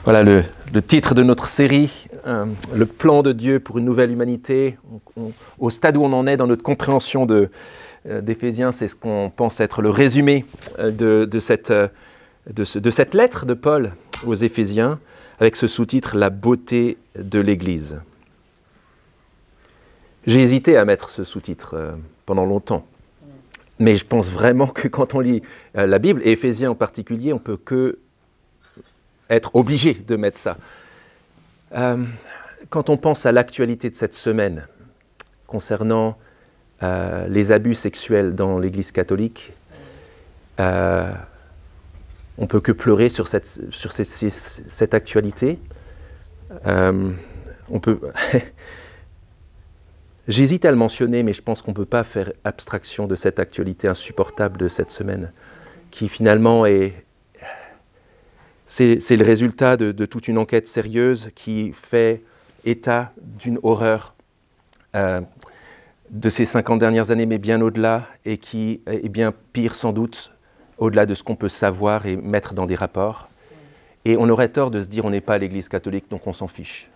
Voilà le titre de notre série, le plan de Dieu pour une nouvelle humanité. Au stade où on en est dans notre compréhension d'Éphésiens, c'est ce qu'on pense être le résumé de cette lettre de Paul aux Éphésiens, avec ce sous-titre « La beauté de l'Église ». J'ai hésité à mettre ce sous-titre pendant longtemps, mais je pense vraiment que quand on lit la Bible, et Éphésiens en particulier, on ne peut que être obligé de mettre ça. Quand on pense à l'actualité de cette semaine concernant les abus sexuels dans l'Église catholique, on ne peut que pleurer sur cette actualité. J'hésite à le mentionner, mais je pense qu'on ne peut pas faire abstraction de cette actualité insupportable de cette semaine, qui finalement c'est le résultat de toute une enquête sérieuse qui fait état d'une horreur de ces 50 dernières années, mais bien au-delà, et qui est bien pire sans doute, au-delà de ce qu'on peut savoir et mettre dans des rapports. Et on aurait tort de se dire on n'est pas à l'Église catholique, donc on s'en fiche.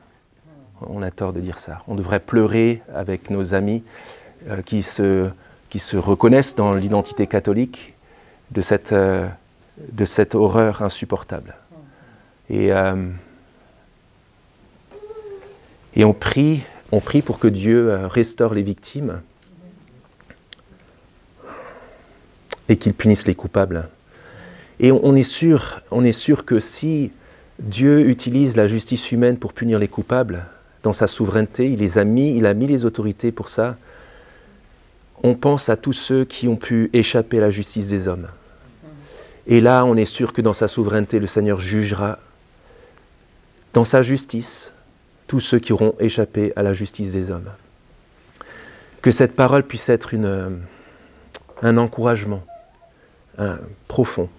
On a tort de dire ça. On devrait pleurer avec nos amis qui se reconnaissent dans l'identité catholique de cette horreur insupportable. Et on prie pour que Dieu restaure les victimes et qu'il punisse les coupables. Et on est sûr que si Dieu utilise la justice humaine pour punir les coupables, dans sa souveraineté, il a mis les autorités pour ça, on pense à tous ceux qui ont pu échapper à la justice des hommes. Et là, on est sûr que dans sa souveraineté, le Seigneur jugera dans sa justice tous ceux qui auront échappé à la justice des hommes. Que cette parole puisse être un encouragement profond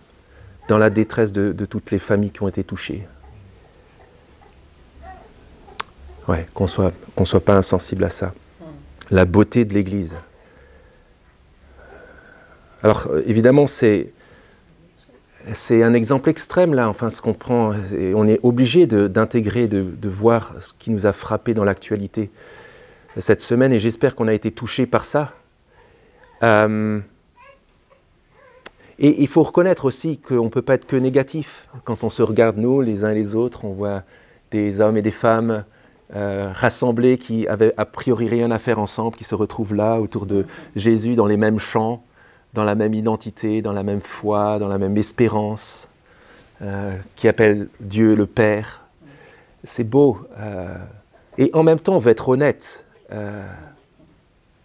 dans la détresse de toutes les familles qui ont été touchées. Ouais, qu'on soit pas insensible à ça. La beauté de l'Église. Alors, évidemment, c'est un exemple extrême, là, enfin, ce qu'on prend, on est obligé d'intégrer, de voir ce qui nous a frappé dans l'actualité cette semaine, et j'espère qu'on a été touchés par ça. Et il faut reconnaître aussi qu'on ne peut pas être que négatif. Quand on se regarde, nous, les uns et les autres, on voit des hommes et des femmes rassemblés qui avaient a priori rien à faire ensemble, qui se retrouvent là, autour de Jésus, dans les mêmes chants, dans la même identité, dans la même foi, dans la même espérance, qui appelle Dieu le Père. C'est beau. Et en même temps, on va être honnête.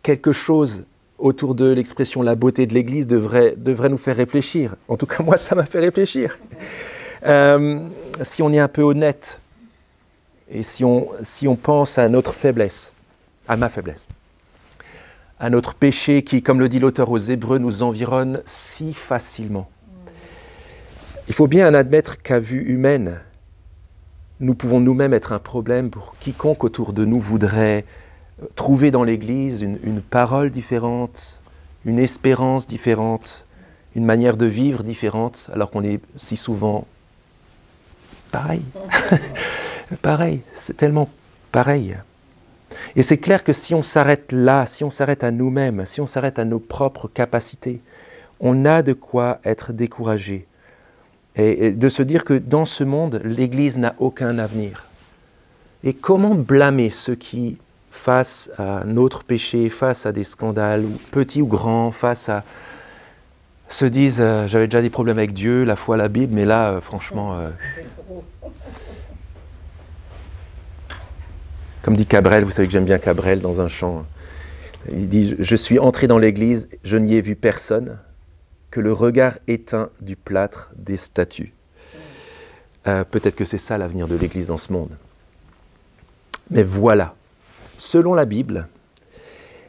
Quelque chose autour de l'expression « la beauté de l'Église » devrait nous faire réfléchir. En tout cas, moi, ça m'a fait réfléchir. Si on est un peu honnête, et si on pense à notre faiblesse, à ma faiblesse, à notre péché qui, comme le dit l'auteur aux Hébreux, nous environne si facilement. Il faut bien admettre qu'à vue humaine, nous pouvons nous-mêmes être un problème pour quiconque autour de nous voudrait trouver dans l'Église une parole différente, une espérance différente, une manière de vivre différente, alors qu'on est si souvent pareil. Pareil, c'est tellement pareil. Et c'est clair que si on s'arrête là, si on s'arrête à nous-mêmes, si on s'arrête à nos propres capacités, on a de quoi être découragé. Et de se dire que dans ce monde, l'Église n'a aucun avenir. Et comment blâmer ceux qui, face à notre péché, face à des scandales, petits ou grands, se disent j'avais déjà des problèmes avec Dieu, la foi, la Bible, mais là, franchement... Comme dit Cabrel, vous savez que j'aime bien Cabrel dans un chant. Il dit « Je suis entré dans l'église, je n'y ai vu personne, que le regard éteint du plâtre des statues. » Peut-être que c'est ça l'avenir de l'église dans ce monde. Mais voilà, selon la Bible,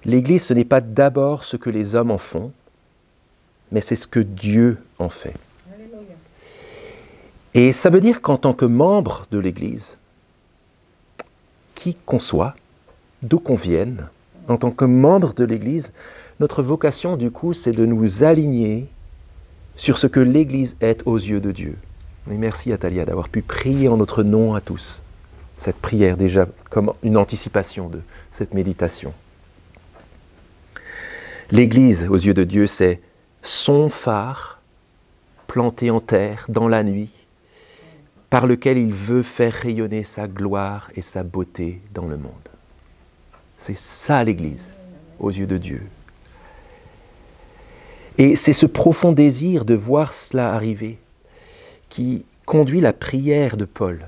l'église ce n'est pas d'abord ce que les hommes en font, mais c'est ce que Dieu en fait. Et ça veut dire qu'en tant que membre de l'église, qui qu'on soit, d'où qu'on vienne, en tant que membre de l'Église, notre vocation, du coup, c'est de nous aligner sur ce que l'Église est aux yeux de Dieu. Et merci Atalia d'avoir pu prier en notre nom à tous. Cette prière déjà comme une anticipation de cette méditation. L'Église, aux yeux de Dieu, c'est son phare planté en terre dans la nuit, par lequel il veut faire rayonner sa gloire et sa beauté dans le monde. C'est ça l'Église, aux yeux de Dieu. Et c'est ce profond désir de voir cela arriver qui conduit la prière de Paul.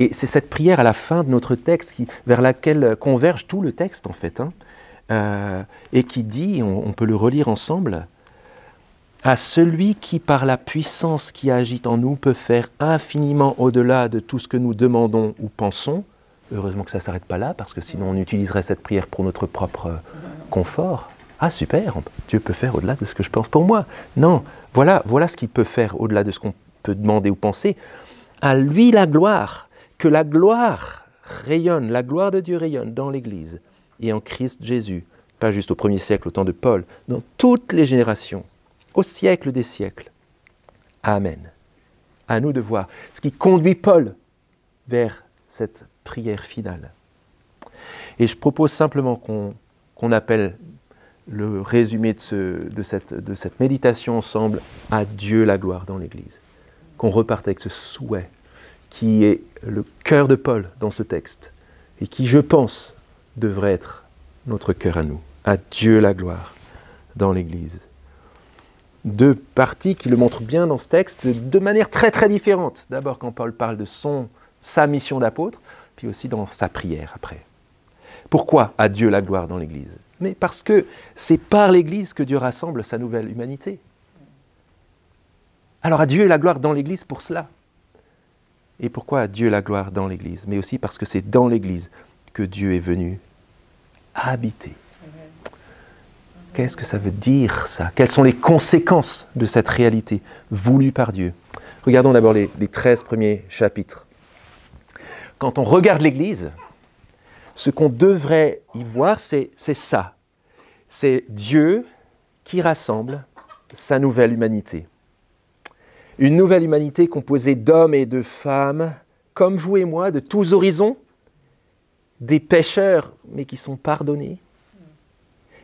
Et c'est cette prière à la fin de notre texte vers laquelle converge tout le texte en fait, et qui dit, on peut le relire ensemble, « À celui qui par la puissance qui agit en nous peut faire infiniment au-delà de tout ce que nous demandons ou pensons ». Heureusement que ça ne s'arrête pas là, parce que sinon on utiliserait cette prière pour notre propre confort. Ah super, Dieu peut faire au-delà de ce que je pense pour moi. Non, voilà ce qu'il peut faire au-delà de ce qu'on peut demander ou penser. À lui la gloire, que la gloire rayonne, la gloire de Dieu rayonne dans l'Église et en Christ Jésus, pas juste au 1er siècle, au temps de Paul, dans toutes les générations, au siècle des siècles. Amen. À nous de voir ce qui conduit Paul vers cette prière finale. Et je propose simplement qu'on appelle le résumé de cette méditation ensemble à Dieu la gloire dans l'Église. Qu'on reparte avec ce souhait qui est le cœur de Paul dans ce texte et qui, je pense, devrait être notre cœur à nous. À Dieu la gloire dans l'Église. Deux parties qui le montrent bien dans ce texte de manière très très différente. D'abord quand Paul parle de sa mission d'apôtre, puis aussi dans sa prière après. Pourquoi à Dieu la gloire dans l'Église ? Mais parce que c'est par l'Église que Dieu rassemble sa nouvelle humanité. Alors à Dieu la gloire dans l'Église pour cela. Et pourquoi à Dieu la gloire dans l'Église ? Mais aussi parce que c'est dans l'Église que Dieu est venu habiter. Qu'est-ce que ça veut dire ça ? Quelles sont les conséquences de cette réalité voulue par Dieu ? Regardons d'abord les 13 premiers chapitres. Quand on regarde l'Église, ce qu'on devrait y voir, c'est ça. C'est Dieu qui rassemble sa nouvelle humanité. Une nouvelle humanité composée d'hommes et de femmes, comme vous et moi, de tous horizons, des pécheurs, mais qui sont pardonnés,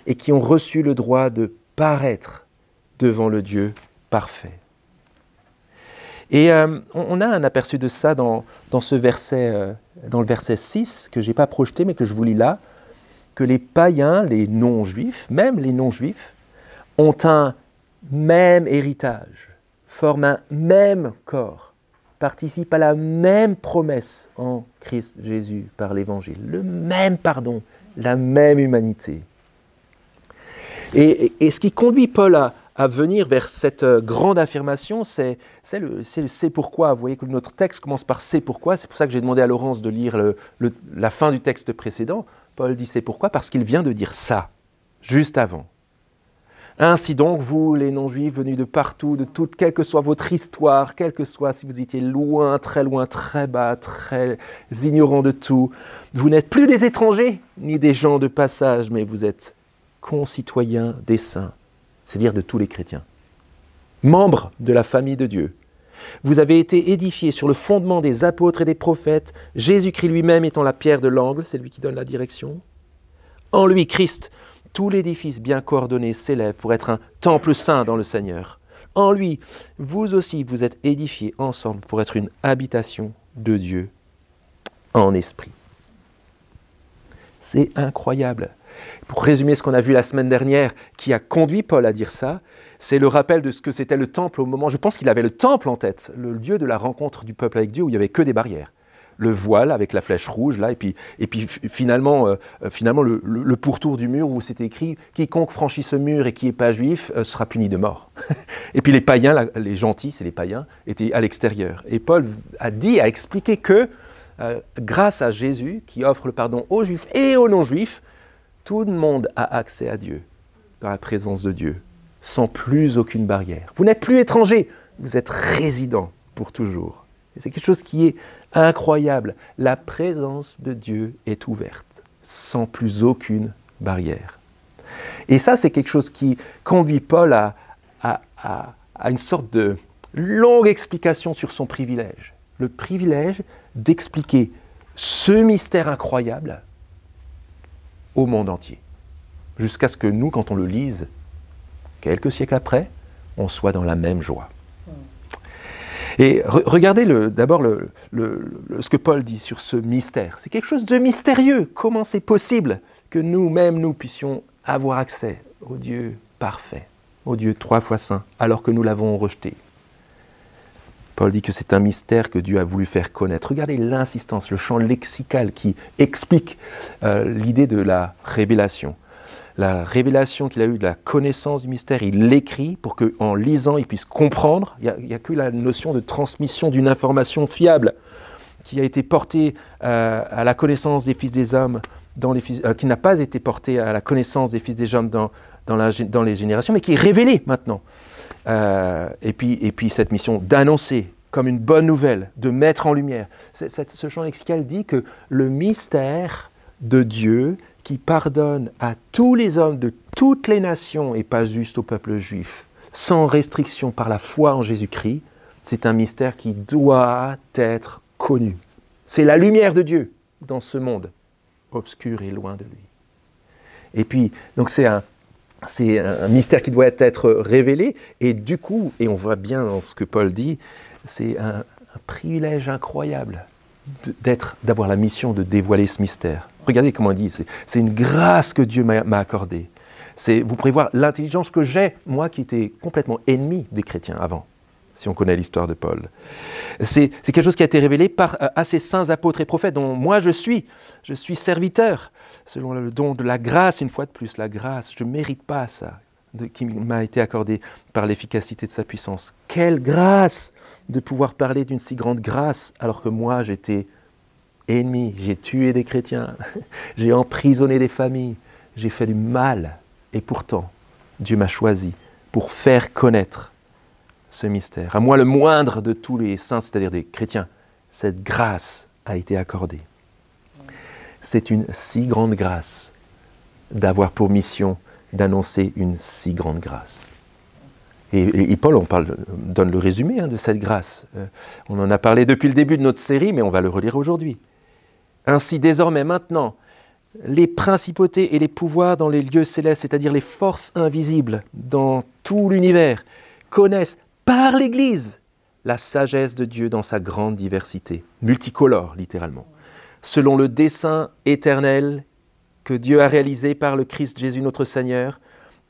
et qui ont reçu le droit de paraître devant le Dieu parfait. Et on a un aperçu de ça dans ce verset, dans le verset 6, que je n'ai pas projeté, mais que je vous lis là, que les païens, les non-juifs, même les non-juifs, ont un même héritage, forment un même corps, participent à la même promesse en Christ Jésus par l'Évangile, le même pardon, la même humanité. Et ce qui conduit Paul à venir vers cette grande affirmation, c'est le c'est pourquoi. Vous voyez que notre texte commence par c'est pourquoi. C'est pour ça que j'ai demandé à Laurence de lire la fin du texte précédent. Paul dit c'est pourquoi parce qu'il vient de dire ça, juste avant. Ainsi donc, vous, les non-juifs, venus de partout, de toute, quelle que soit votre histoire, quelle que soit si vous étiez loin, très bas, très ignorants de tout, vous n'êtes plus des étrangers, ni des gens de passage, mais vous êtes concitoyens des saints, c'est-à-dire de tous les chrétiens, membres de la famille de Dieu. Vous avez été édifiés sur le fondement des apôtres et des prophètes, Jésus-Christ lui-même étant la pierre de l'angle, c'est lui qui donne la direction. En lui, Christ, tout l'édifice bien coordonné s'élève pour être un temple saint dans le Seigneur. En lui, vous aussi, vous êtes édifiés ensemble pour être une habitation de Dieu en esprit. C'est incroyable. Pour résumer ce qu'on a vu la semaine dernière, qui a conduit Paul à dire ça, c'est le rappel de ce que c'était le temple au moment, je pense qu'il avait le temple en tête, le lieu de la rencontre du peuple avec Dieu où il n'y avait que des barrières. Le voile avec la flèche rouge, là, et puis finalement le pourtour du mur où c'était écrit « Quiconque franchit ce mur et qui n'est pas juif sera puni de mort ». Et puis les païens, les gentils, c'est les païens, étaient à l'extérieur. Et Paul a expliqué que grâce à Jésus, qui offre le pardon aux juifs et aux non-juifs, tout le monde a accès à Dieu, dans la présence de Dieu, sans plus aucune barrière. Vous n'êtes plus étranger, vous êtes résident pour toujours. Et c'est quelque chose qui est incroyable. La présence de Dieu est ouverte, sans plus aucune barrière. Et ça, c'est quelque chose qui conduit Paul à une sorte longue explication sur son privilège. Le privilège d'expliquer ce mystère incroyable au monde entier. Jusqu'à ce que nous, quand on le lise, quelques siècles après, on soit dans la même joie. Et regardez d'abord ce que Paul dit sur ce mystère. C'est quelque chose de mystérieux. Comment c'est possible que nous-mêmes, nous puissions avoir accès au Dieu parfait, au Dieu 3 fois saint, alors que nous l'avons rejeté? Paul dit que c'est un mystère que Dieu a voulu faire connaître. Regardez l'insistance, le champ lexical qui explique l'idée de la révélation. La révélation qu'il a eue de la connaissance du mystère, il l'écrit pour qu'en lisant, il puisse comprendre. Il n'y a que la notion de transmission d'une information fiable qui a été portée à la connaissance des fils des hommes, qui n'a pas été portée à la connaissance des fils des hommes dans les générations, mais qui est révélée maintenant. Et puis cette mission d'annoncer comme une bonne nouvelle, de mettre en lumière. Ce champ lexical dit que le mystère de Dieu qui pardonne à tous les hommes de toutes les nations et pas juste au peuple juif, sans restriction par la foi en Jésus-Christ, c'est un mystère qui doit être connu. C'est la lumière de Dieu dans ce monde obscur et loin de lui. Et puis, donc c'est un mystère qui doit être révélé, et du coup, et on voit bien dans ce que Paul dit, c'est un privilège incroyable d'avoir la mission de dévoiler ce mystère. Regardez comment il dit, c'est une grâce que Dieu m'a accordée. Vous pourrez voir l'intelligence que j'ai, moi qui étais complètement ennemi des chrétiens avant, si on connaît l'histoire de Paul. C'est quelque chose qui a été révélé à ces saints apôtres et prophètes dont moi je suis serviteur, selon le don de la grâce, une fois de plus, la grâce, je ne mérite pas ça, qui m'a été accordé par l'efficacité de sa puissance. Quelle grâce de pouvoir parler d'une si grande grâce, alors que moi j'étais ennemi, j'ai tué des chrétiens, j'ai emprisonné des familles, j'ai fait du mal, et pourtant Dieu m'a choisi pour faire connaître ce mystère. À moi le moindre de tous les saints, c'est-à-dire des chrétiens, cette grâce a été accordée. C'est une si grande grâce d'avoir pour mission d'annoncer une si grande grâce. Et Paul donne le résumé de cette grâce. On en a parlé depuis le début de notre série, mais on va le relire aujourd'hui. Ainsi désormais, maintenant, les principautés et les pouvoirs dans les lieux célestes, c'est-à-dire les forces invisibles dans tout l'univers, connaissent par l'Église la sagesse de Dieu dans sa grande diversité, multicolore littéralement, selon le dessein éternel que Dieu a réalisé par le Christ Jésus notre Seigneur,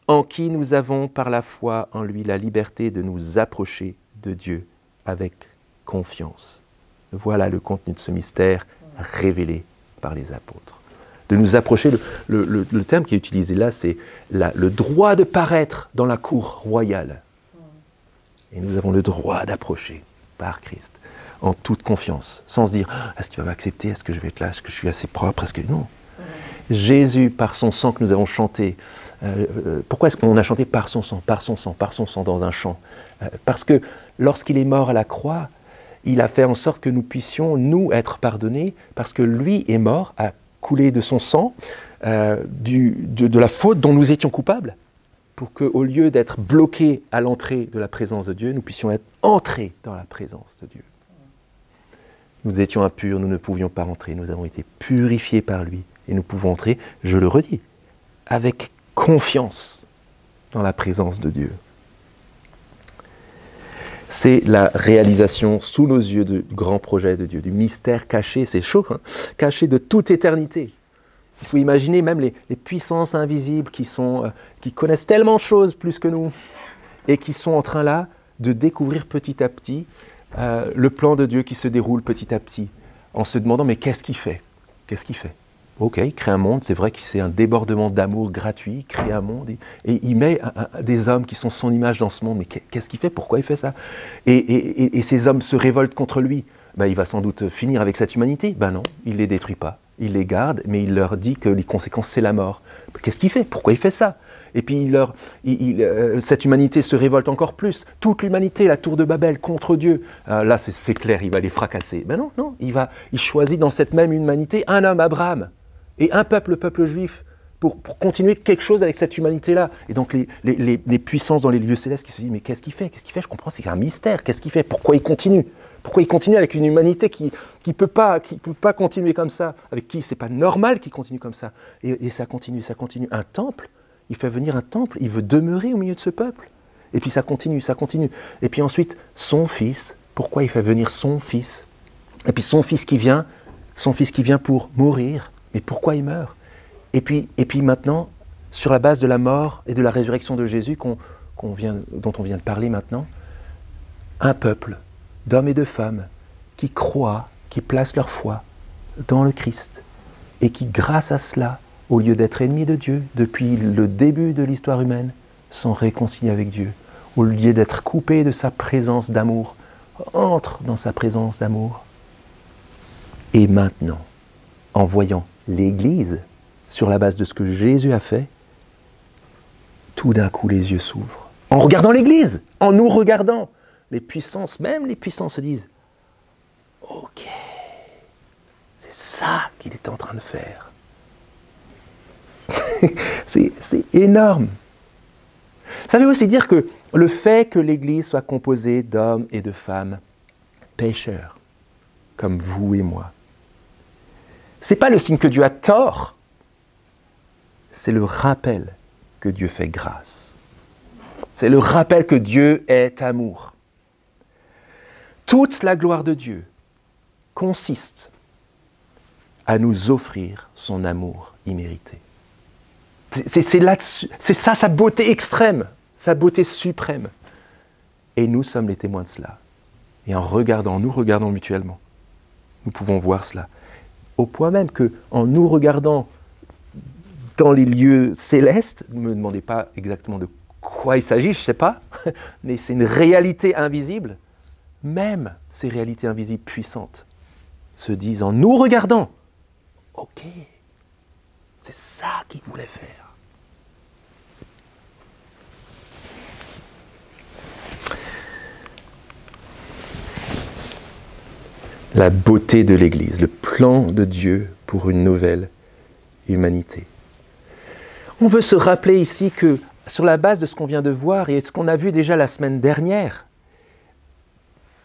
en qui nous avons par la foi en lui la liberté de nous approcher de Dieu avec confiance. Voilà le contenu de ce mystère révélé par les apôtres. De nous approcher, le terme qui est utilisé là, c'est le droit de paraître dans la cour royale. Et nous avons le droit d'approcher par Christ, en toute confiance, sans se dire « Est-ce qu'il va m'accepter? Est-ce que je vais être là? Est-ce que je suis assez propre? Est-ce que... » Non. Jésus, par son sang que nous avons chanté, pourquoi est-ce qu'on a chanté par son sang, par son sang, par son sang dans un chant? Parce que lorsqu'il est mort à la croix, il a fait en sorte que nous puissions, nous, être pardonnés, parce que lui est mort, a coulé de son sang, de la faute dont nous étions coupables, pour qu'au lieu d'être bloqués à l'entrée de la présence de Dieu, nous puissions être entrés dans la présence de Dieu. Nous étions impurs, nous ne pouvions pas entrer, nous avons été purifiés par lui, et nous pouvons entrer, je le redis, avec confiance dans la présence de Dieu. C'est la réalisation sous nos yeux du grand projet de Dieu, du mystère caché, c'est chaud, caché de toute éternité. Il faut imaginer même les puissances invisibles qui connaissent tellement de choses plus que nous et qui sont en train là de découvrir petit à petit le plan de Dieu qui se déroule petit à petit en se demandant mais qu'est-ce qu'il fait? Qu'est-ce qu'il fait? Ok, il crée un monde, c'est vrai que c'est un débordement d'amour gratuit, il crée un monde et il met des hommes qui sont son image dans ce monde. Mais qu'est-ce qu'il fait? Pourquoi il fait ça? Et ces hommes se révoltent contre lui. Il va sans doute finir avec cette humanité. Non, il ne les détruit pas. Il les garde, mais il leur dit que les conséquences, c'est la mort. Qu'est-ce qu'il fait? Pourquoi il fait ça? Et puis cette humanité se révolte encore plus. Toute l'humanité, la tour de Babel, contre Dieu. Là, c'est clair, il va les fracasser. Non, il choisit dans cette même humanité un homme, Abraham. Et un peuple, le peuple juif, pour continuer quelque chose avec cette humanité-là. Et donc les puissances dans les lieux célestes qui se disent, mais qu'est-ce qu'il fait? Qu'est-ce qu'il fait? Je comprends, c'est un mystère. Qu'est-ce qu'il fait? Pourquoi il continue? Pourquoi il continue avec une humanité qui peut pas continuer comme ça? Avec qui c'est pas normal qu'il continue comme ça. Et ça continue, ça continue. Un temple, il fait venir un temple, il veut demeurer au milieu de ce peuple. Et puis ça continue, ça continue. Et puis ensuite, son fils, pourquoi il fait venir son fils? Et puis son fils qui vient pour mourir. Mais pourquoi il meurt? Et puis maintenant, sur la base de la mort et de la résurrection de Jésus dont on vient de parler maintenant, un peuple d'hommes et de femmes qui croient, qui placent leur foi dans le Christ et qui, grâce à cela, au lieu d'être ennemis de Dieu depuis le début de l'histoire humaine, sont réconciliés avec Dieu. Au lieu d'être coupés de sa présence d'amour, entrent dans sa présence d'amour. Et maintenant, en voyant l'Église, sur la base de ce que Jésus a fait, tout d'un coup les yeux s'ouvrent. En regardant l'Église, en nous regardant, même les puissances se disent « Ok, c'est ça qu'il est en train de faire. » C'est énorme. Ça veut aussi dire que le fait que l'Église soit composée d'hommes et de femmes pécheurs, comme vous et moi, ce n'est pas le signe que Dieu a tort, c'est le rappel que Dieu fait grâce. C'est le rappel que Dieu est amour. Toute la gloire de Dieu consiste à nous offrir son amour immérité. C'est ça sa beauté extrême, sa beauté suprême. Et nous sommes les témoins de cela. Et en nous regardant mutuellement, nous pouvons voir cela. Au point même qu'en nous regardant dans les lieux célestes, ne me demandez pas exactement de quoi il s'agit, je ne sais pas, mais c'est une réalité invisible. Même ces réalités invisibles puissantes se disent en nous regardant, ok, c'est ça qu'il voulait faire. La beauté de l'Église, le plan de Dieu pour une nouvelle humanité. On veut se rappeler ici que, sur la base de ce qu'on vient de voir et de ce qu'on a vu déjà la semaine dernière,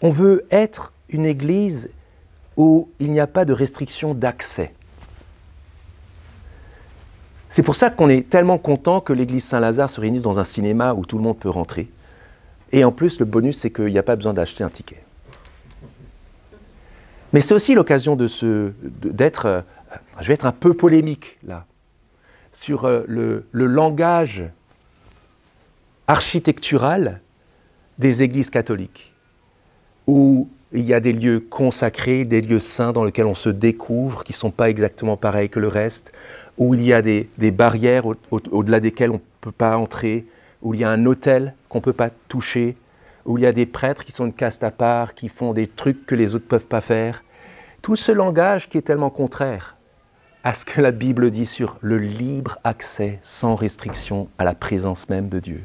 on veut être une Église où il n'y a pas de restriction d'accès. C'est pour ça qu'on est tellement content que l'Église Saint-Lazare se réunisse dans un cinéma où tout le monde peut rentrer. Et en plus, le bonus, c'est qu'il n'y a pas besoin d'acheter un ticket. Mais c'est aussi l'occasion d'être, je vais être un peu polémique là, sur le langage architectural des églises catholiques, où il y a des lieux consacrés, des lieux saints dans lesquels on se découvre, qui ne sont pas exactement pareils que le reste, où il y a des barrières au-delà desquelles on ne peut pas entrer, où il y a un autel qu'on ne peut pas toucher, où il y a des prêtres qui sont une caste à part, qui font des trucs que les autres ne peuvent pas faire. Tout ce langage qui est tellement contraire à ce que la Bible dit sur le libre accès sans restriction à la présence même de Dieu.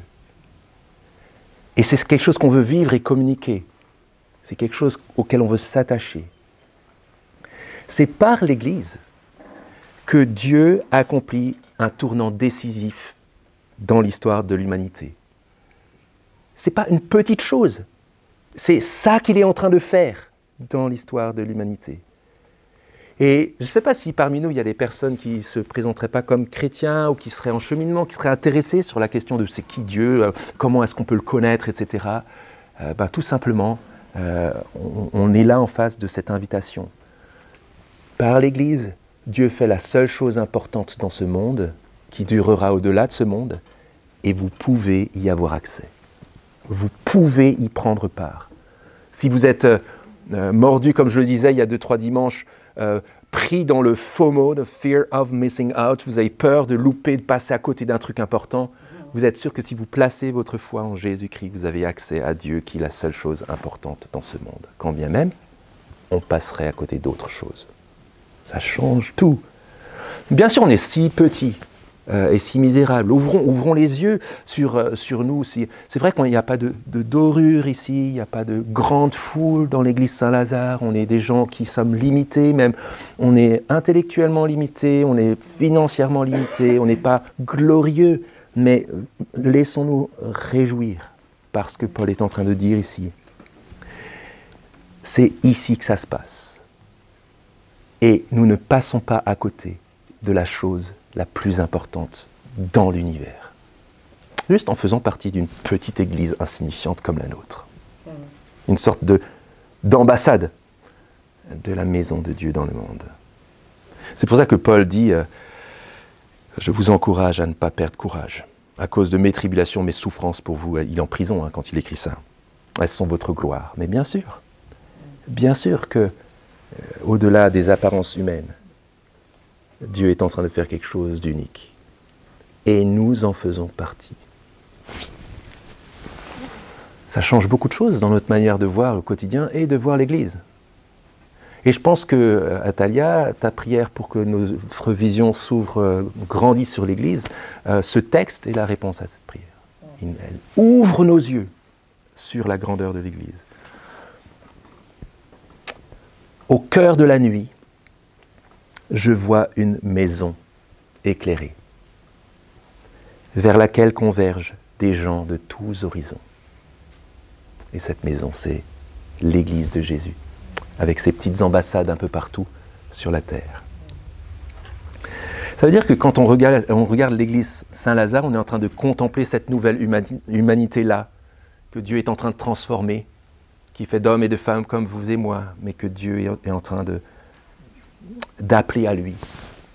Et c'est quelque chose qu'on veut vivre et communiquer. C'est quelque chose auquel on veut s'attacher. C'est par l'Église que Dieu accomplit un tournant décisif dans l'histoire de l'humanité. Ce n'est pas une petite chose. C'est ça qu'il est en train de faire dans l'histoire de l'humanité. Et je ne sais pas si parmi nous, il y a des personnes qui ne se présenteraient pas comme chrétiens ou qui seraient en cheminement, qui seraient intéressées sur la question de c'est qui Dieu, comment est-ce qu'on peut le connaître, etc. Tout simplement, on est là en face de cette invitation. Par l'Église, Dieu fait la seule chose importante dans ce monde, qui durera au-delà de ce monde, et vous pouvez y avoir accès. Vous pouvez y prendre part. Si vous êtes mordu, comme je le disais il y a 2-3 dimanches, pris dans le FOMO, the fear of missing out, vous avez peur de louper, de passer à côté d'un truc important, vous êtes sûr que si vous placez votre foi en Jésus-Christ, vous avez accès à Dieu qui est la seule chose importante dans ce monde. Quand bien même, on passerait à côté d'autres choses. Ça change tout. Bien sûr, on est si petit est si misérable. Ouvrons les yeux sur nous. C'est vrai qu'il n'y a pas de dorure ici, il n'y a pas de grande foule dans l'église Saint-Lazare. On est des gens qui sommes limités, même on est intellectuellement limités, on est financièrement limités, on n'est pas glorieux. Mais laissons-nous réjouir par ce que Paul est en train de dire ici. C'est ici que ça se passe. Et nous ne passons pas à côté de la chose la plus importante dans l'univers. Juste en faisant partie d'une petite église insignifiante comme la nôtre. Une sorte d'ambassade de la maison de Dieu dans le monde. C'est pour ça que Paul dit « Je vous encourage à ne pas perdre courage. À cause de mes tribulations, mes souffrances pour vous. » Il est en prison quand il écrit ça. Elles sont votre gloire. Mais bien sûr que, au-delà des apparences humaines, Dieu est en train de faire quelque chose d'unique. Et nous en faisons partie. Ça change beaucoup de choses dans notre manière de voir le quotidien et de voir l'Église. Et je pense que, Atalia, ta prière pour que notre vision s'ouvre, grandisse sur l'Église, ce texte est la réponse à cette prière. Elle ouvre nos yeux sur la grandeur de l'Église. Au cœur de la nuit, je vois une maison éclairée, vers laquelle convergent des gens de tous horizons. Et cette maison, c'est l'Église de Jésus, avec ses petites ambassades un peu partout sur la terre. Ça veut dire que quand on regarde l'Église Saint-Lazare, on est en train de contempler cette nouvelle humanité-là, que Dieu est en train de transformer, qui fait d'hommes et de femmes comme vous et moi, mais que Dieu est en train d'appeler à lui,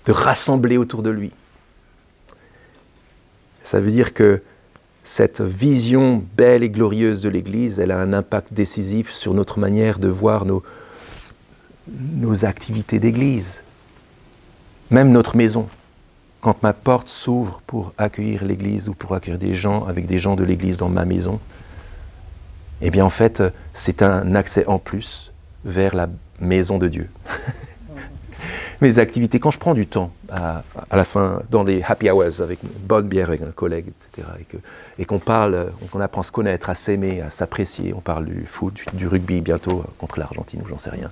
de rassembler autour de lui. Ça veut dire que cette vision belle et glorieuse de l'Église, elle a un impact décisif sur notre manière de voir nos activités d'Église. Même notre maison. Quand ma porte s'ouvre pour accueillir l'Église ou pour accueillir des gens avec des gens de l'Église dans ma maison, eh bien en fait, c'est un accès en plus vers la maison de Dieu. Mes activités, quand je prends du temps à la fin, dans les happy hours, avec une bonne bière avec un collègue, etc., et qu'on parle, qu'on apprend à se connaître, à s'aimer, à s'apprécier, on parle du foot, du rugby bientôt contre l'Argentine ou j'en sais rien,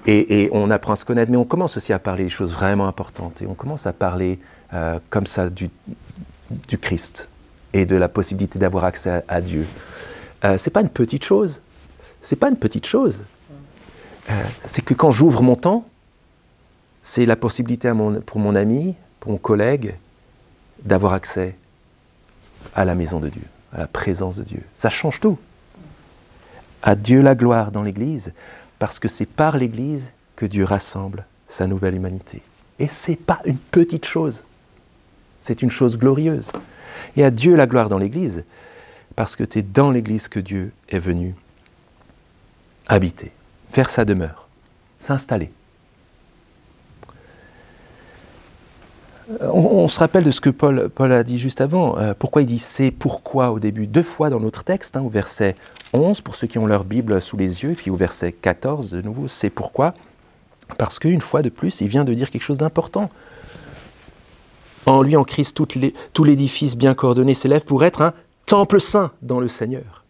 et on apprend à se connaître, mais on commence aussi à parler des choses vraiment importantes, et on commence à parler comme ça du Christ, et de la possibilité d'avoir accès à Dieu. C'est pas une petite chose, c'est pas une petite chose, c'est que quand j'ouvre mon temps, c'est la possibilité pour mon ami, pour mon collègue, d'avoir accès à la maison de Dieu, à la présence de Dieu. Ça change tout. À Dieu la gloire dans l'Église, parce que c'est par l'Église que Dieu rassemble sa nouvelle humanité. Et c'est pas une petite chose, c'est une chose glorieuse. Et à Dieu la gloire dans l'Église, parce que c'est dans l'Église que Dieu est venu habiter, faire sa demeure, s'installer. On se rappelle de ce que Paul a dit juste avant. Pourquoi il dit « c'est pourquoi » au début, 2 fois dans notre texte, au verset 11, pour ceux qui ont leur Bible sous les yeux, et puis au verset 14, de nouveau, « c'est pourquoi » parce qu'une fois de plus, il vient de dire quelque chose d'important. En lui, en Christ, tout l'édifice bien coordonné s'élève pour être un temple saint dans le Seigneur.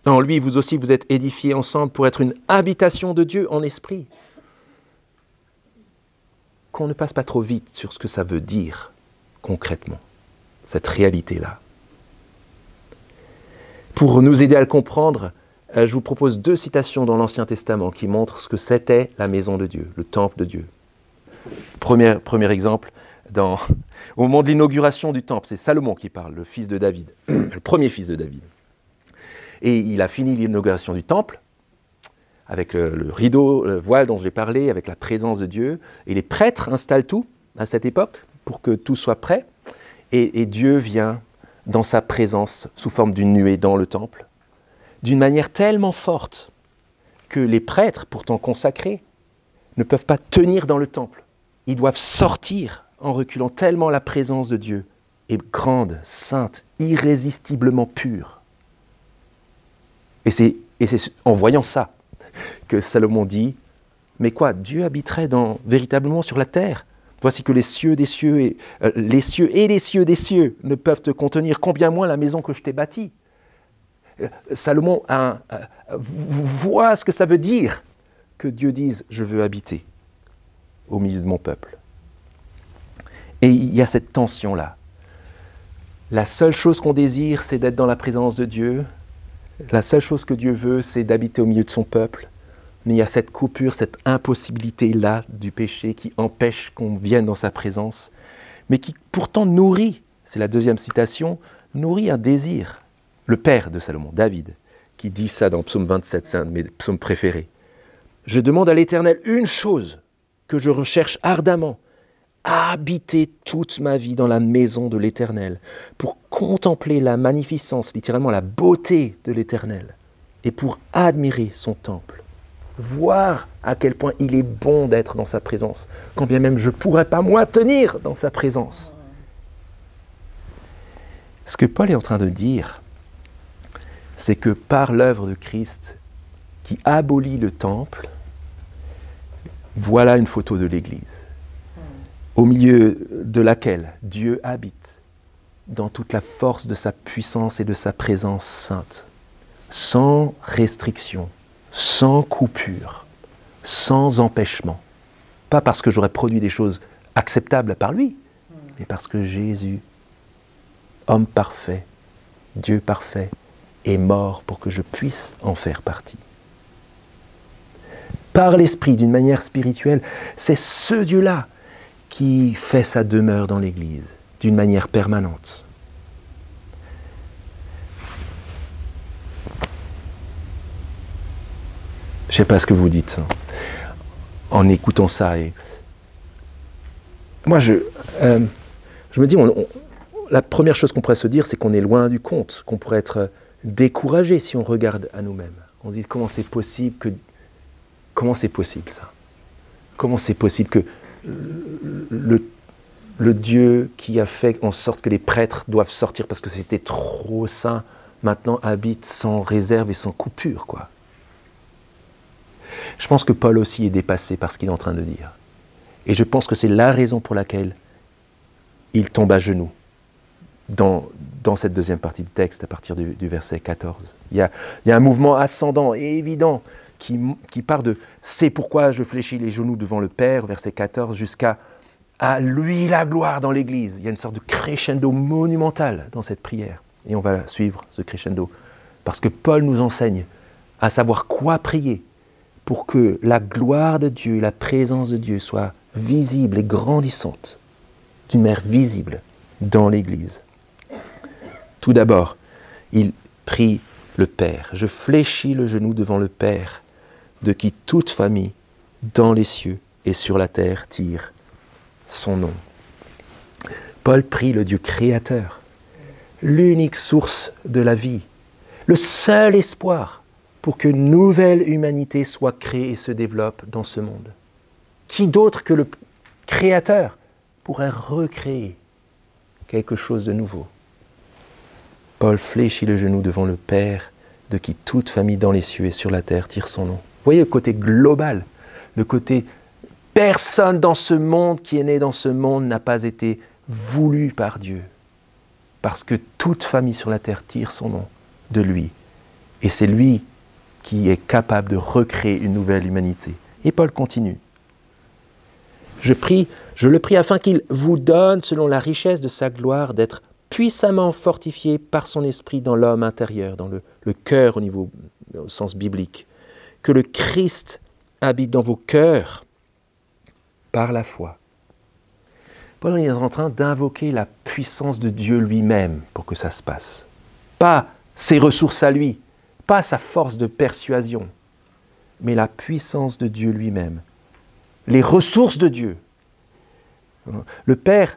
En lui, vous aussi, vous êtes édifiés ensemble pour être une habitation de Dieu en esprit. Qu'on ne passe pas trop vite sur ce que ça veut dire concrètement, cette réalité-là. Pour nous aider à le comprendre, je vous propose 2 citations dans l'Ancien Testament qui montrent ce que c'était la maison de Dieu, le temple de Dieu. Premier exemple, au moment de l'inauguration du temple, c'est Salomon qui parle, le fils de David, le premier fils de David. Et il a fini l'inauguration du temple, avec le rideau, le voile dont j'ai parlé, avec la présence de Dieu. Et les prêtres installent tout à cette époque pour que tout soit prêt. Et Dieu vient dans sa présence sous forme d'une nuée dans le temple, d'une manière tellement forte que les prêtres, pourtant consacrés, ne peuvent pas tenir dans le temple. Ils doivent sortir en reculant tellement la présence de Dieu est grande, sainte, irrésistiblement pure. Et c'est en voyant ça que Salomon dit « Mais quoi, Dieu habiterait véritablement sur la terre ? Voici que les cieux des cieux et les cieux des cieux ne peuvent te contenir, combien moins la maison que je t'ai bâtie. Salomon voit ce que ça veut dire que Dieu dise « je veux habiter au milieu de mon peuple ». Et il y a cette tension-là. La seule chose qu'on désire, c'est d'être dans la présence de Dieu. La seule chose que Dieu veut, c'est d'habiter au milieu de son peuple. Mais il y a cette coupure, cette impossibilité-là du péché qui empêche qu'on vienne dans sa présence, mais qui pourtant nourrit, c'est la deuxième citation, nourrit un désir. Le père de Salomon, David, qui dit ça dans Psaume 27, c'est un de mes psaumes préférés. « Je demande à l'Éternel une chose que je recherche ardemment, habiter toute ma vie dans la maison de l'Éternel, pour contempler la magnificence, littéralement la beauté de l'Éternel, et pour admirer son temple, voir à quel point il est bon d'être dans sa présence, quand bien même je ne pourrais pas moi tenir dans sa présence. » Ce que Paul est en train de dire, c'est que par l'œuvre de Christ, qui abolit le temple, voilà une photo de l'Église, au milieu de laquelle Dieu habite, dans toute la force de sa puissance et de sa présence sainte, sans restriction, sans coupure, sans empêchement. Pas parce que j'aurais produit des choses acceptables par lui, mais parce que Jésus, homme parfait, Dieu parfait, est mort pour que je puisse en faire partie. Par l'Esprit, d'une manière spirituelle, c'est ce Dieu-là qui fait sa demeure dans l'Église, d'une manière permanente. Je ne sais pas ce que vous dites en écoutant ça. Et moi, je me dis, la première chose qu'on pourrait se dire, c'est qu'on est loin du compte, qu'on pourrait être découragé si on regarde à nous-mêmes. On se dit, comment c'est possible ça? Comment c'est possible que le Dieu qui a fait en sorte que les prêtres doivent sortir parce que c'était trop saint, maintenant habite sans réserve et sans coupure, quoi. Je pense que Paul aussi est dépassé par ce qu'il est en train de dire. Et je pense que c'est la raison pour laquelle il tombe à genoux dans cette deuxième partie du texte, à partir du verset 14. Il y a un mouvement ascendant et évident qui part de « c'est pourquoi je fléchis les genoux devant le Père », verset 14, jusqu'à « à lui la gloire dans l'Église ». Il y a une sorte de crescendo monumental dans cette prière. Et on va suivre ce crescendo. Parce que Paul nous enseigne à savoir quoi prier pour que la gloire de Dieu, la présence de Dieu soit visible et grandissante, d'une manière visible dans l'Église. Tout d'abord, il prie le Père. « Je fléchis le genou devant le Père, de qui toute famille, dans les cieux et sur la terre, tire son nom. » Paul prie le Dieu créateur, l'unique source de la vie, le seul espoir pour qu'une nouvelle humanité soit créée et se développe dans ce monde. Qui d'autre que le Créateur pourrait recréer quelque chose de nouveau? Paul fléchit le genou devant le Père, de qui toute famille dans les cieux et sur la terre tire son nom. Vous voyez le côté global, le côté personne dans ce monde qui est né dans ce monde n'a pas été voulu par Dieu, parce que toute famille sur la terre tire son nom de lui. Et c'est lui qui est capable de recréer une nouvelle humanité. Et Paul continue. Je le prie afin qu'il vous donne, selon la richesse de sa gloire, d'être puissamment fortifié par son esprit dans l'homme intérieur, dans le cœur au sens biblique. Que le Christ habite dans vos cœurs par la foi. Paul est en train d'invoquer la puissance de Dieu lui-même pour que ça se passe. Pas ses ressources à lui, pas sa force de persuasion, mais la puissance de Dieu lui-même. Les ressources de Dieu. Le Père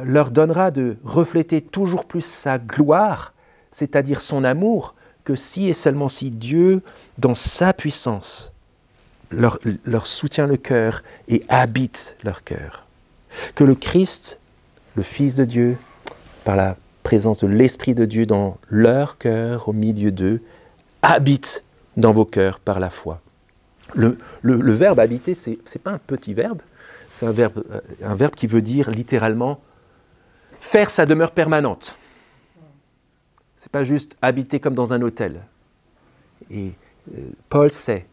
leur donnera de refléter toujours plus sa gloire, c'est-à-dire son amour, que si et seulement si Dieu, dans sa puissance, leur soutient le cœur et habite leur cœur. Que le Christ, le Fils de Dieu, par la présence de l'Esprit de Dieu dans leur cœur, au milieu d'eux, habite dans vos cœurs par la foi. Le verbe habiter, c'est pas un petit verbe, C'est un verbe qui veut dire littéralement faire sa demeure permanente. Ce n'est pas juste habiter comme dans un hôtel. Et Paul sait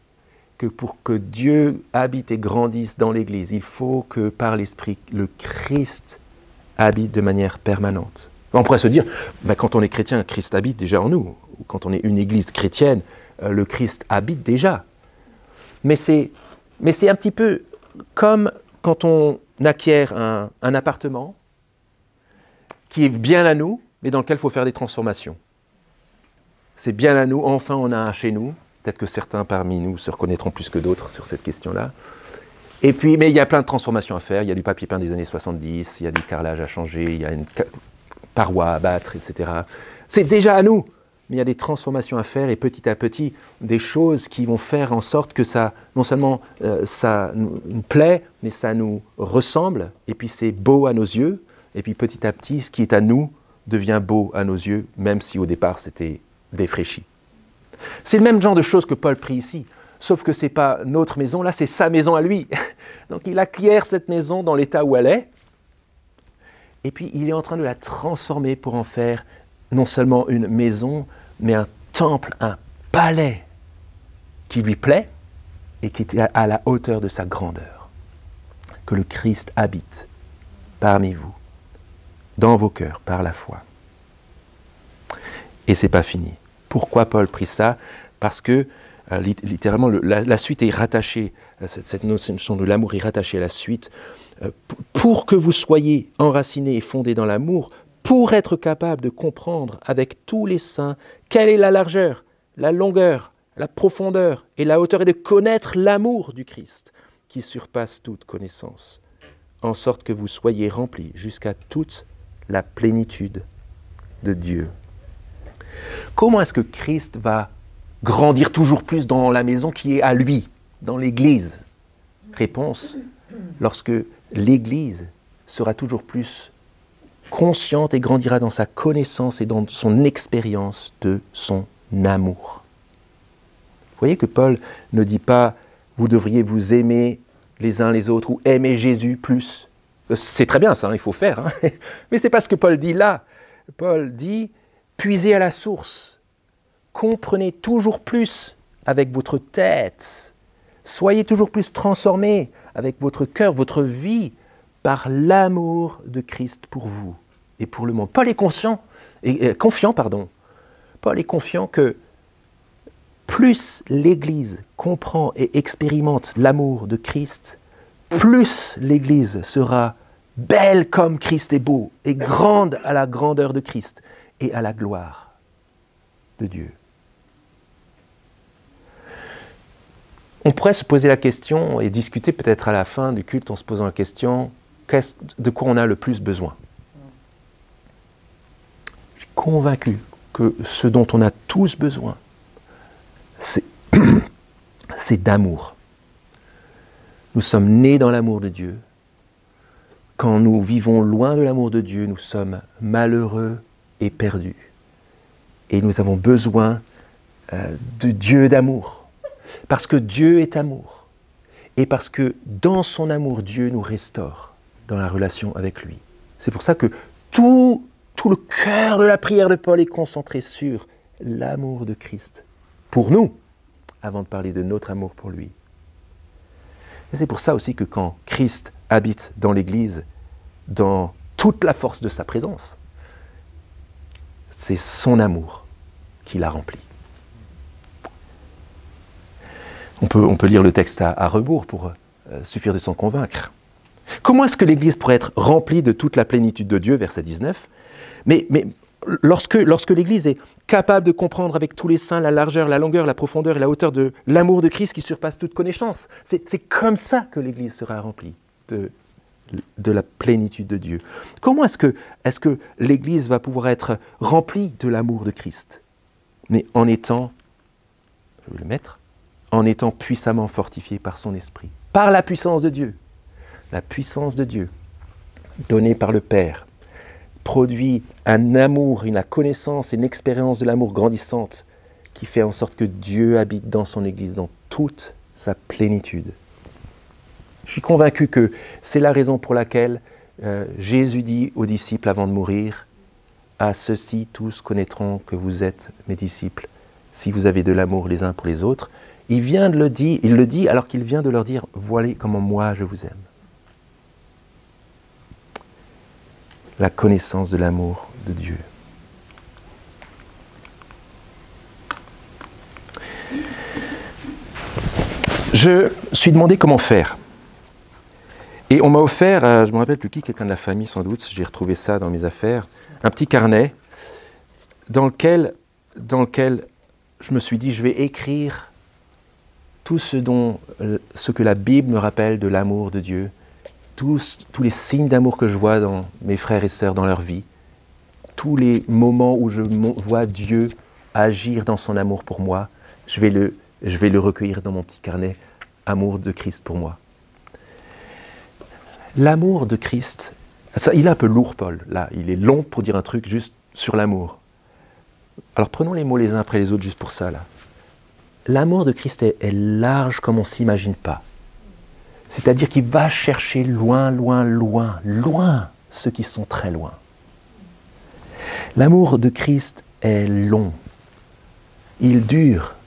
que pour que Dieu habite et grandisse dans l'Église, il faut que par l'Esprit, le Christ habite de manière permanente. On pourrait se dire, quand on est chrétien, Christ habite déjà en nous. Ou quand on est une Église chrétienne, le Christ habite déjà. Mais c'est un petit peu comme quand on acquiert un appartement qui est bien à nous, mais dans lequel il faut faire des transformations. C'est bien à nous, enfin on a un chez nous. Peut-être que certains parmi nous se reconnaîtront plus que d'autres sur cette question-là. Et puis, mais il y a plein de transformations à faire. Il y a du papier peint des années 70, il y a du carrelage à changer, il y a une paroi à battre, etc. C'est déjà à nous, mais il y a des transformations à faire et petit à petit, des choses qui vont faire en sorte que ça, non seulement ça nous plaît, mais ça nous ressemble, et puis c'est beau à nos yeux, et puis petit à petit, ce qui est à nous devient beau à nos yeux, même si au départ c'était défraîchi. C'est le même genre de choses que Paul prie ici, sauf que ce n'est pas notre maison, là c'est sa maison à lui. Donc il acquiert cette maison dans l'état où elle est, et puis il est en train de la transformer pour en faire non seulement une maison, mais un temple, un palais qui lui plaît et qui est à la hauteur de sa grandeur. Que le Christ habite parmi vous, dans vos cœurs, par la foi. Et ce n'est pas fini. Pourquoi Paul prie ça? Parce que, littéralement, la suite est rattachée, cette notion de l'amour est rattachée à la suite, pour que vous soyez enracinés et fondés dans l'amour, pour être capable de comprendre avec tous les saints quelle est la largeur, la longueur, la profondeur et la hauteur, et de connaître l'amour du Christ, qui surpasse toute connaissance, en sorte que vous soyez remplis jusqu'à toute la plénitude de Dieu. Comment est-ce que Christ va grandir toujours plus dans la maison qui est à lui, dans l'Église? Réponse, lorsque l'Église sera toujours plus consciente et grandira dans sa connaissance et dans son expérience de son amour. Vous voyez que Paul ne dit pas « vous devriez vous aimer les uns les autres » ou « aimer Jésus plus ». C'est très bien ça, il faut faire. Mais ce n'est pas ce que Paul dit là. Paul dit « puisez à la source, comprenez toujours plus avec votre tête, soyez toujours plus transformés avec votre cœur, votre vie, par l'amour de Christ pour vous et pour le monde. » Paul est confiant. Paul est confiant que plus l'Église comprend et expérimente l'amour de Christ, plus l'Église sera belle comme Christ est beau et grande à la grandeur de Christ et à la gloire de Dieu. On pourrait se poser la question et discuter peut-être à la fin du culte en se posant la question de quoi on a le plus besoin. Je suis convaincu que ce dont on a tous besoin, c'est d'amour. Nous sommes nés dans l'amour de Dieu. Quand nous vivons loin de l'amour de Dieu, nous sommes malheureux et perdus. Et nous avons besoin de Dieu d'amour. Parce que Dieu est amour. Et parce que dans son amour, Dieu nous restaure dans la relation avec lui. C'est pour ça que tout le cœur de la prière de Paul est concentré sur l'amour de Christ pour nous, avant de parler de notre amour pour lui. Et c'est pour ça aussi que quand Christ habite dans l'Église, dans toute la force de sa présence, c'est son amour qui la remplit. On peut lire le texte à rebours pour suffire de s'en convaincre. Comment est-ce que l'Église pourrait être remplie de toute la plénitude de Dieu, verset 19 ? Mais lorsque l'Église est capable de comprendre avec tous les saints la largeur, la longueur, la profondeur et la hauteur de l'amour de Christ qui surpasse toute connaissance, c'est comme ça que l'Église sera remplie de la plénitude de Dieu. Comment est-ce que l'Église va pouvoir être remplie de l'amour de Christ? Mais en étant, je vais le mettre, en étant puissamment fortifiée par son esprit, par la puissance de Dieu. La puissance de Dieu, donnée par le Père, produit un amour, une connaissance, une expérience de l'amour grandissante qui fait en sorte que Dieu habite dans son Église dans toute sa plénitude. Je suis convaincu que c'est la raison pour laquelle Jésus dit aux disciples avant de mourir, « À ceux-ci tous connaîtront que vous êtes mes disciples, si vous avez de l'amour les uns pour les autres. » Il le dit alors qu'il vient de leur dire « Voilà comment moi je vous aime. » La connaissance de l'amour de Dieu. Je me suis demandé comment faire. Et on m'a offert, je ne me rappelle plus qui, quelqu'un de la famille sans doute, j'ai retrouvé ça dans mes affaires, un petit carnet dans lequel je me suis dit, je vais écrire tout ce que la Bible me rappelle de l'amour de Dieu, tous les signes d'amour que je vois dans mes frères et sœurs dans leur vie, tous les moments où je vois Dieu agir dans son amour pour moi, je vais le recueillir dans mon petit carnet, amour de Christ pour moi. L'amour de Christ, ça, il est un peu lourd, Paul, là, il est long pour dire un truc juste sur l'amour. Alors prenons les mots les uns après les autres juste pour ça, là. L'amour de Christ est large comme on ne s'imagine pas. C'est-à-dire qu'il va chercher loin, loin, loin, loin ceux qui sont très loin. L'amour de Christ est long. Il dure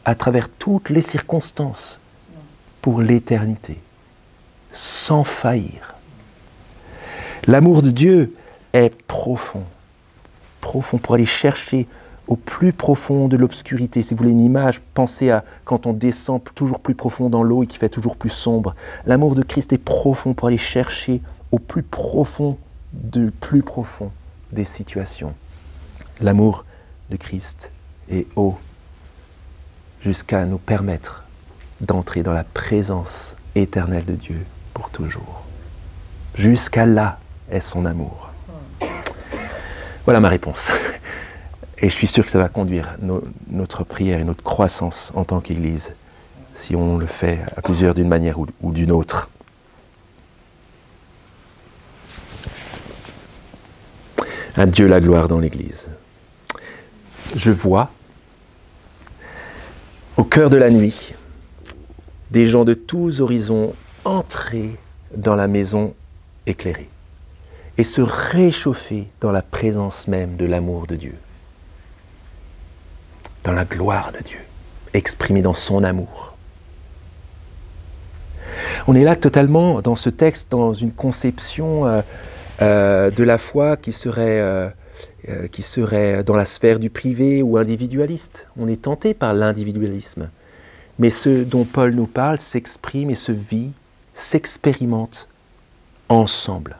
à travers toutes les circonstances pour l'éternité, sans faillir. L'amour de Dieu est profond pour aller chercher au plus profond de l'obscurité. Si vous voulez une image, pensez à quand on descend toujours plus profond dans l'eau et qui fait toujours plus sombre. L'amour de Christ est profond pour aller chercher au plus profond des situations. L'amour de Christ est haut jusqu'à nous permettre d'entrer dans la présence éternelle de Dieu pour toujours. Jusqu'à là est son amour. Voilà ma réponse. Et je suis sûr que ça va conduire notre prière et notre croissance en tant qu'Église, si on le fait à plusieurs d'une manière ou d'une autre. À Dieu la gloire dans l'Église. Je vois, au cœur de la nuit, des gens de tous horizons entrer dans la maison éclairée et se réchauffer dans la présence même de l'amour de Dieu, dans la gloire de Dieu, exprimée dans son amour. On est là totalement dans ce texte, dans une conception de la foi qui serait dans la sphère du privé ou individualiste. On est tenté par l'individualisme. Mais ce dont Paul nous parle s'exprime et se vit, s'expérimente ensemble.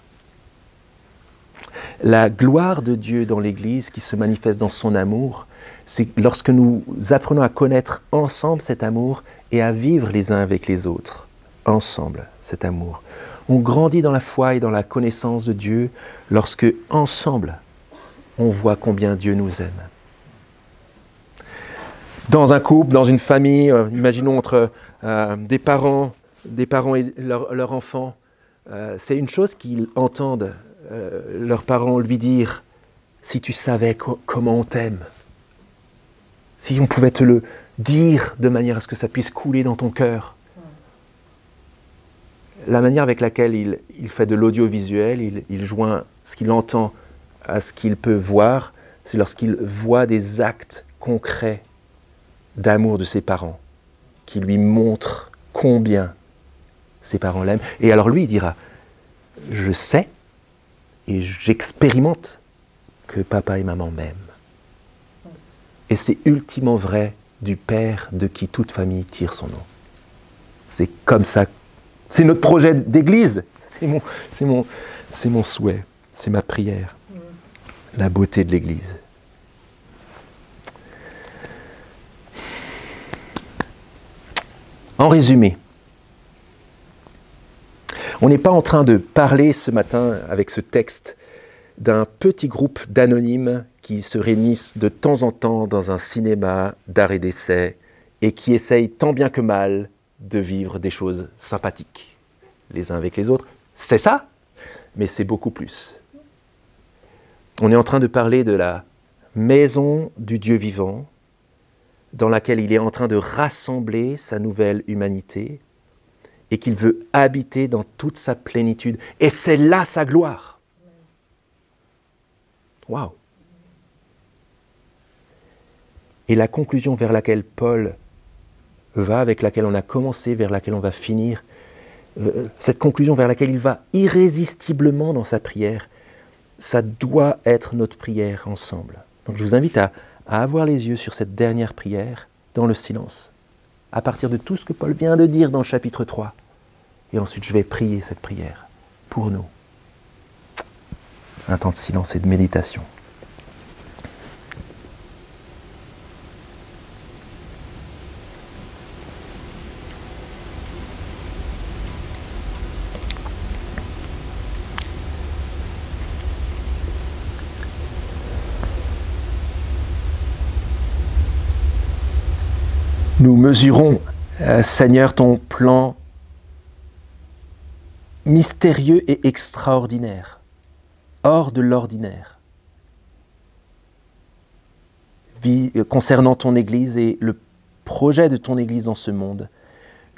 La gloire de Dieu dans l'Église qui se manifeste dans son amour, c'est lorsque nous apprenons à connaître ensemble cet amour et à vivre les uns avec les autres, ensemble cet amour. On grandit dans la foi et dans la connaissance de Dieu lorsque, ensemble, on voit combien Dieu nous aime. Dans un couple, dans une famille, imaginons entre des parents et leur enfant, c'est une chose qu'ils entendent leurs parents lui dire « Si tu savais comment on t'aime », si on pouvait te le dire de manière à ce que ça puisse couler dans ton cœur. La manière avec laquelle il fait de l'audiovisuel, il joint ce qu'il entend à ce qu'il peut voir, c'est lorsqu'il voit des actes concrets d'amour de ses parents, qui lui montrent combien ses parents l'aiment. Et alors lui, il dira, je sais et j'expérimente que papa et maman m'aiment. Et c'est ultimement vrai du Père de qui toute famille tire son nom. C'est comme ça. C'est notre projet d'église. C'est mon souhait. C'est ma prière. La beauté de l'église. En résumé, on n'est pas en train de parler ce matin avec ce texte d'un petit groupe d'anonymes qui se réunissent de temps en temps dans un cinéma d'art et d'essai et qui essayent tant bien que mal de vivre des choses sympathiques les uns avec les autres. C'est ça, mais c'est beaucoup plus. On est en train de parler de la maison du Dieu vivant, dans laquelle il est en train de rassembler sa nouvelle humanité et qu'il veut habiter dans toute sa plénitude. Et c'est là sa gloire. Waouh! Et la conclusion vers laquelle Paul va, avec laquelle on a commencé, vers laquelle on va finir, cette conclusion vers laquelle il va irrésistiblement dans sa prière, ça doit être notre prière ensemble. Donc je vous invite à avoir les yeux sur cette dernière prière dans le silence, à partir de tout ce que Paul vient de dire dans le chapitre 3. Et ensuite je vais prier cette prière pour nous. Un temps de silence et de méditation. Nous mesurons, Seigneur, ton plan mystérieux et extraordinaire, hors de l'ordinaire, concernant ton Église et le projet de ton Église dans ce monde.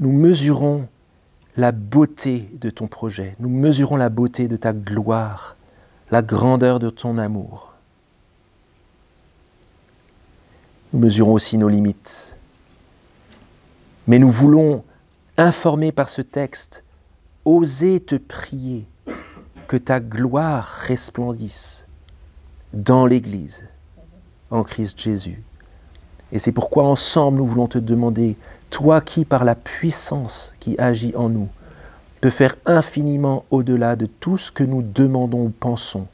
Nous mesurons la beauté de ton projet, nous mesurons la beauté de ta gloire, la grandeur de ton amour. Nous mesurons aussi nos limites. Mais nous voulons, informés par ce texte, oser te prier que ta gloire resplendisse dans l'Église, en Christ Jésus. Et c'est pourquoi ensemble nous voulons te demander, toi qui par la puissance qui agit en nous, peux faire infiniment au-delà de tout ce que nous demandons ou pensons.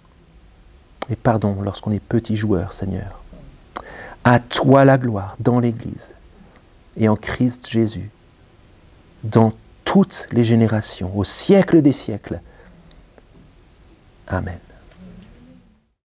Et pardon lorsqu'on est petit joueur, Seigneur. À toi la gloire dans l'Église. Et en Christ Jésus, dans toutes les générations, au siècle des siècles. Amen.